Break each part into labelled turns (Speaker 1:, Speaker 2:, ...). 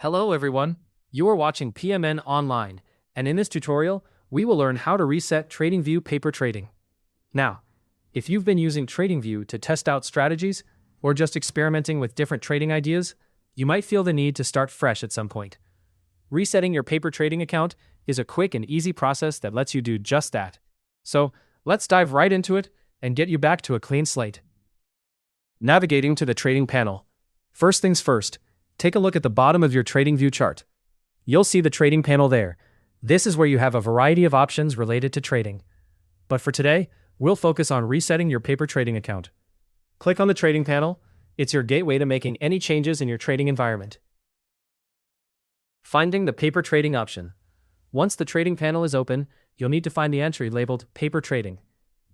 Speaker 1: Hello everyone, you are watching PMN Online, and in this tutorial, we will learn how to reset TradingView Paper Trading. Now, if you've been using TradingView to test out strategies, or just experimenting with different trading ideas, you might feel the need to start fresh at some point. Resetting your paper trading account is a quick and easy process that lets you do just that. So, let's dive right into it and get you back to a clean slate. Navigating to the trading panel. First things first, take a look at the bottom of your TradingView chart. You'll see the trading panel there. This is where you have a variety of options related to trading. But for today, we'll focus on resetting your paper trading account. Click on the trading panel. It's your gateway to making any changes in your trading environment. Finding the paper trading option. Once the trading panel is open, you'll need to find the entry labeled Paper Trading.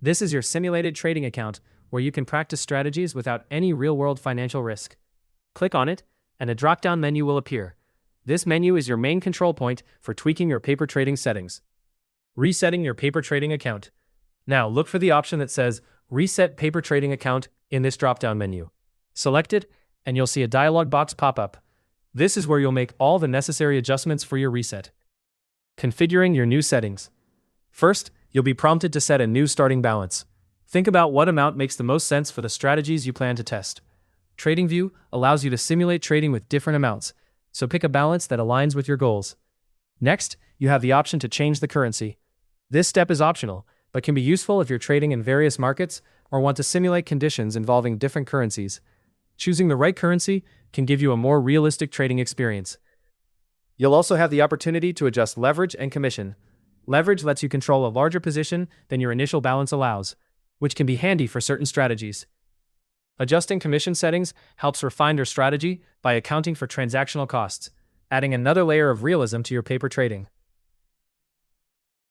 Speaker 1: This is your simulated trading account where you can practice strategies without any real-world financial risk. Click on it, and a drop-down menu will appear. This menu is your main control point for tweaking your paper trading settings. Resetting your paper trading account. Now look for the option that says Reset Paper Trading Account in this drop-down menu. Select it, and you'll see a dialog box pop up. This is where you'll make all the necessary adjustments for your reset. Configuring your new settings. First, you'll be prompted to set a new starting balance. Think about what amount makes the most sense for the strategies you plan to test. TradingView allows you to simulate trading with different amounts, so pick a balance that aligns with your goals. Next, you have the option to change the currency. This step is optional, but can be useful if you're trading in various markets or want to simulate conditions involving different currencies. Choosing the right currency can give you a more realistic trading experience. You'll also have the opportunity to adjust leverage and commission. Leverage lets you control a larger position than your initial balance allows, which can be handy for certain strategies. Adjusting commission settings helps refine your strategy by accounting for transactional costs, adding another layer of realism to your paper trading.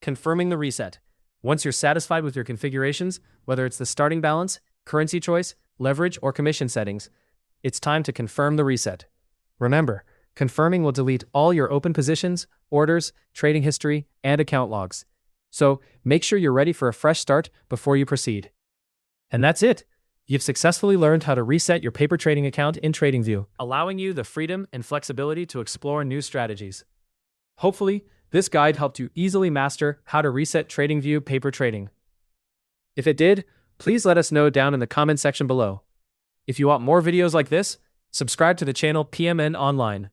Speaker 1: Confirming the reset. Once you're satisfied with your configurations, whether it's the starting balance, currency choice, leverage, or commission settings, it's time to confirm the reset. Remember, confirming will delete all your open positions, orders, trading history, and account logs. So make sure you're ready for a fresh start before you proceed. And that's it. You've successfully learned how to reset your paper trading account in TradingView, allowing you the freedom and flexibility to explore new strategies. Hopefully, this guide helped you easily master how to reset TradingView paper trading. If it did, please let us know down in the comment section below. If you want more videos like this, subscribe to the channel PMN Online.